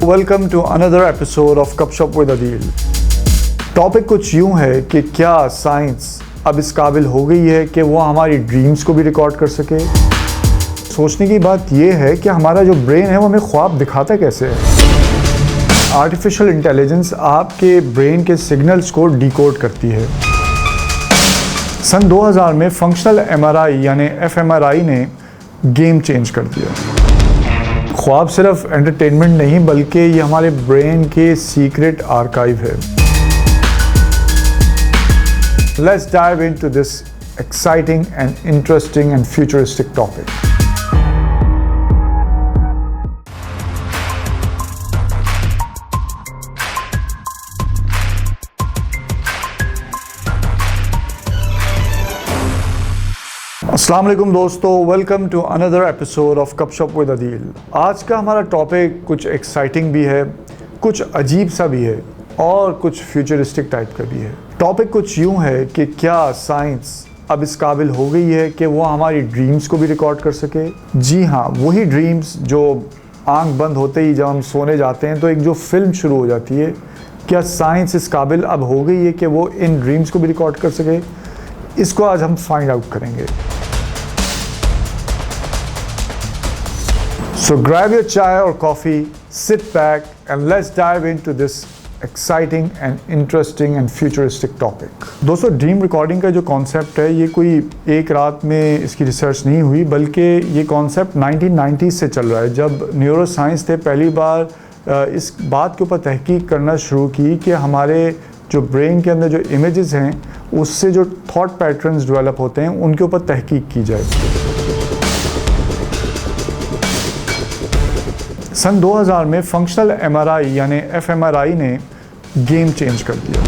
Welcome to another episode of Gapshap with Adeel. Topic कुछ यूं है कि क्या साइंस अब इस काबिल हो गई है कि वो हमारी ड्रीम्स को भी रिकॉर्ड कर सके। सोचने की बात यह है कि हमारा जो ब्रेन है वो हमें ख्वाब दिखाता कैसे है। आर्टिफिशियल इंटेलिजेंस आपके ब्रेन के सिग्नल्स को डिकोड करती है। सन 2000 में फंक्शनल एमआरआई यानी एफएमआरआई ने गेम चेंज कर दिया। ख्वाब सिर्फ एंटरटेनमेंट नहीं बल्कि ये हमारे ब्रेन के सीक्रेट आर्काइव है। Let's dive into this exciting and interesting and futuristic topic. अस्सलाम वालेकुम दोस्तों, welcome to another episode of Gapshap with Adeel. आज का हमारा टॉपिक कुछ एक्साइटिंग भी है, कुछ अजीब सा भी है और कुछ फ्यूचरिस्टिक टाइप का भी है। टॉपिक कुछ यूं है कि क्या साइंस अब इस काबिल हो गई है कि वो हमारी ड्रीम्स को भी रिकॉर्ड कर सके। जी हाँ, वही ड्रीम्स जो आंख बंद होते ही जब हम सोने जाते हैं तो एक जो फिल्म शुरू हो जाती है, क्या साइंस इस काबिल अब हो गई है कि वो इन ड्रीम्स को भी रिकॉर्ड कर सके। इसको आज हम फाइंड आउट करेंगे। So grab your chai or coffee, sit back and let's dive into this exciting and interesting and futuristic topic. दोस्तों, ड्रीम रिकॉर्डिंग का जो कॉन्सेप्ट है ये कोई एक रात में इसकी रिसर्च नहीं हुई, बल्कि ये कॉन्सेप्ट 1990s से चल रहा है, जब न्यूरो साइंस ने पहली बार इस बात के ऊपर तहकीक करना शुरू की कि हमारे जो ब्रेन के अंदर जो इमेजेस हैं उससे जो थॉट पैटर्न्स डेवलप होते हैं उनके ऊपर तहकीक की जाए। सन 2000 में फंक्शनल एमआरआई यानी एफएमआरआई ने गेम चेंज कर दिया।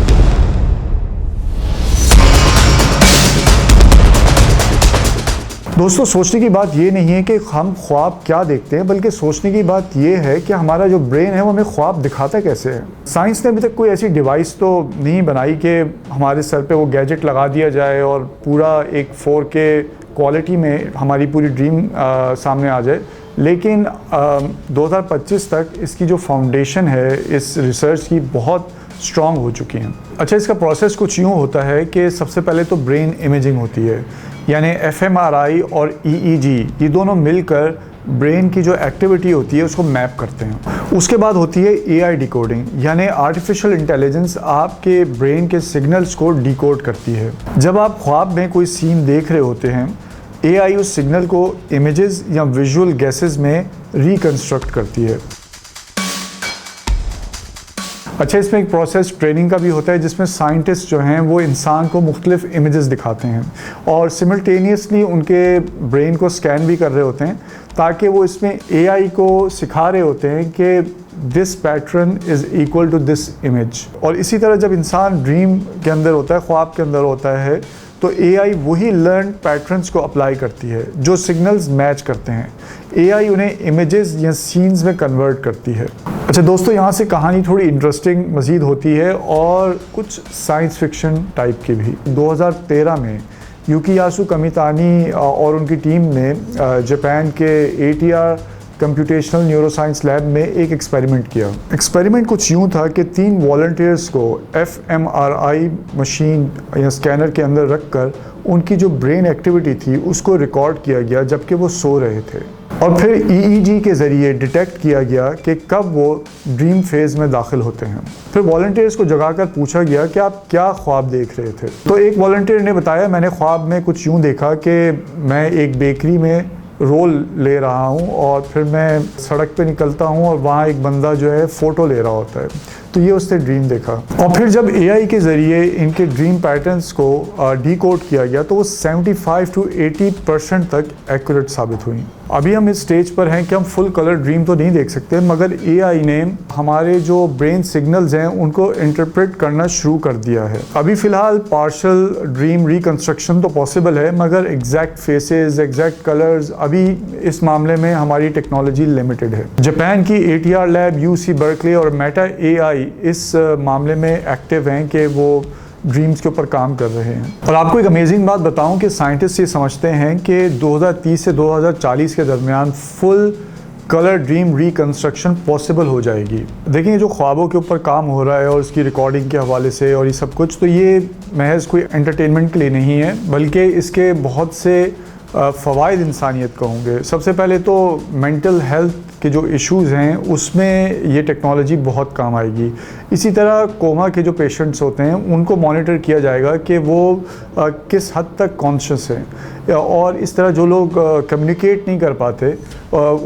दोस्तों, सोचने की बात ये नहीं है कि हम ख्वाब क्या देखते हैं, बल्कि सोचने की बात ये है कि हमारा जो ब्रेन है वो हमें ख्वाब दिखाता कैसे है। साइंस ने अभी तक कोई ऐसी डिवाइस तो नहीं बनाई कि हमारे सर पे वो गैजेट लगा दिया जाए और पूरा एक 4K क्वालिटी में हमारी पूरी ड्रीम सामने आ जाए, लेकिन 2025 तक इसकी जो फाउंडेशन है इस रिसर्च की बहुत स्ट्रॉन्ग हो चुकी है। अच्छा, इसका प्रोसेस कुछ यूँ होता है कि सबसे पहले तो ब्रेन इमेजिंग होती है, यानी एफएमआरआई और ईईजी ये दोनों मिलकर ब्रेन की जो एक्टिविटी होती है उसको मैप करते हैं। उसके बाद होती है एआई डिकोडिंग, यानी आर्टिफिशियल इंटेलिजेंस आपके ब्रेन के सिग्नल्स को डिकोड करती है। जब आप ख्वाब में कोई सीन देख रहे होते हैं, एआई उस सिग्नल को इमेजेस या विजुअल गैसेस में रिकंस्ट्रक्ट करती है। अच्छा, इसमें एक प्रोसेस ट्रेनिंग का भी होता है जिसमें साइंटिस्ट जो हैं वो इंसान को मुख्तलिफ इमेजेस दिखाते हैं और सिमल्टेनियसली उनके ब्रेन को स्कैन भी कर रहे होते हैं, ताकि वो इसमें एआई को सिखा रहे होते हैं कि this pattern is equal to this image. और इसी तरह जब इंसान ड्रीम के अंदर होता है, ख्वाब के अंदर होता है, तो एआई वही लर्न पैटर्न्स को अप्लाई करती है जो सिग्नल्स मैच करते हैं। एआई उन्हें इमेजेस या सीन्स में कन्वर्ट करती है। अच्छा दोस्तों, यहाँ से कहानी थोड़ी इंटरेस्टिंग मज़ीद होती है और कुछ साइंस फिक्शन टाइप की भी। 2013 में युकियासु कमितानी और उनकी टीम ने जापान के ATR कंप्यूटेशनल न्यूरोसाइंस लैब में एक एक्सपेरिमेंट किया। एक्सपेरिमेंट कुछ यूँ था कि 3 वॉलंटियर्स को एफएमआरआई मशीन या स्कैनर के अंदर रखकर उनकी जो ब्रेन एक्टिविटी थी उसको रिकॉर्ड किया गया जबकि वो सो रहे थे, और फिर ईईजी के ज़रिए डिटेक्ट किया गया कि कब वो ड्रीम फेज़ में दाखिल होते हैं। फिर वॉलंटियर्स को जगाकर पूछा गया कि आप क्या ख्वाब देख रहे थे। तो एक वॉलंटियर ने बताया, मैंने ख्वाब में कुछ यूँ देखा कि मैं एक बेकरी में रोल ले रहा हूँ और फिर मैं सड़क पे निकलता हूँ और वहाँ एक बंदा जो है फ़ोटो ले रहा होता है। तो ये उसने ड्रीम देखा। और फिर जब एआई के ज़रिए इनके ड्रीम पैटर्न्स को डिकोड किया गया तो वो 75 to 80% तक एक्यूरेट साबित हुई। अभी हम इस स्टेज पर हैं कि हम फुल कलर ड्रीम तो नहीं देख सकते, मगर एआई ने हमारे जो ब्रेन सिग्नल्स हैं उनको इंटरप्रेट करना शुरू कर दिया है। अभी फ़िलहाल पार्शल ड्रीम रिकंस्ट्रक्शन तो पॉसिबल है, मगर एग्जैक्ट फेसेस, एग्जैक्ट कलर्स, अभी इस मामले में हमारी टेक्नोलॉजी लिमिटेड है। जापान की ATR लैब, UC बर्कले और मेटा AI इस मामले में एक्टिव हैं कि वो ड्रीम्स के ऊपर काम कर रहे हैं। और आपको एक अमेजिंग बात बताऊं कि साइंटिस्ट ये समझते हैं कि 2030 से 2040 के दरमियान full colour dream reconstruction possible हो जाएगी। देखिए जो ख्वाबों के ऊपर काम हो रहा है और उसकी रिकॉर्डिंग के हवाले से और ये सब कुछ, तो ये महज कोई एंटरटेनमेंट के लिए नहीं है, बल्कि इसके बहुत से फ़वाइद इंसानियत को होंगे। सबसे पहले तो मेंटल हेल्थ के जो इश्यूज़ हैं उसमें ये टेक्नोलॉजी बहुत काम आएगी। इसी तरह कोमा के जो पेशेंट्स होते हैं उनको मॉनिटर किया जाएगा कि वो किस हद तक कॉन्शियस हैं, और इस तरह जो लोग कम्युनिकेट नहीं कर पाते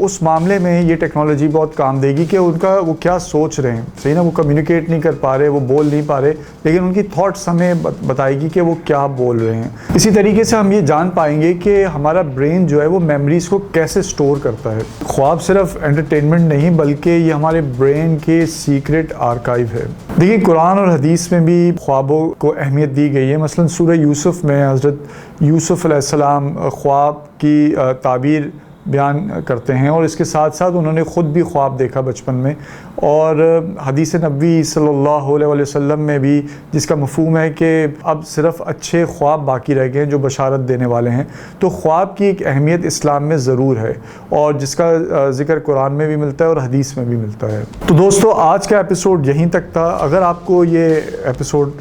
उस मामले में ये टेक्नोलॉजी बहुत काम देगी कि उनका वो क्या सोच रहे हैं, सही ना, वो कम्युनिकेट नहीं कर पा रहे, वो बोल नहीं पा रहे, लेकिन उनकी थॉट्स हमें बताएगी कि वो क्या बोल रहे हैं। इसी तरीके से हम ये जान पाएंगे कि हमारा ब्रेन जो है वो मेमोरीज़ को कैसे स्टोर करता है। ख्वाब सिर्फ एंटरटेनमेंट नहीं बल्कि ये हमारे ब्रेन के सीक्रेट आर्काइव है। देखिए कुरान और हदीस में भी ख्वाबों को अहमियत दी गई है। मसलन सूरह यूसुफ में हज़रत यूसुफ अलैहिस्सलाम ख्वाब की ताबीर बयान करते हैं, और इसके साथ साथ उन्होंने ख़ुद भी ख्वाब देखा बचपन में। और हदीस नबी सल्लल्लाहु अलैहि वसल्लम में भी जिसका मफ़हूम है कि अब सिर्फ़ अच्छे ख्वाब बाकी रह गए हैं जो बशारत देने वाले हैं। तो ख्वाब की एक अहमियत इस्लाम में ज़रूर है, और जिसका ज़िक्र कुरान में भी मिलता है और हदीस में भी मिलता है। तो दोस्तों आज का एपिसोड यहीं तक था। अगर आपको ये एपिसोड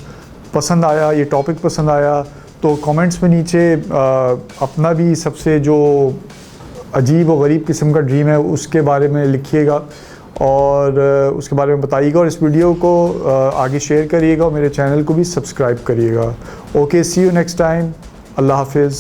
पसंद आया, ये टॉपिक पसंद आया, तो कमेंट्स में नीचे अपना भी सबसे जो अजीब और गरीब किस्म का ड्रीम है उसके बारे में लिखिएगा और उसके बारे में बताइएगा, और इस वीडियो को आगे शेयर करिएगा और मेरे चैनल को भी सब्सक्राइब करिएगा। Okay, see you next time. Allah हाफिज़।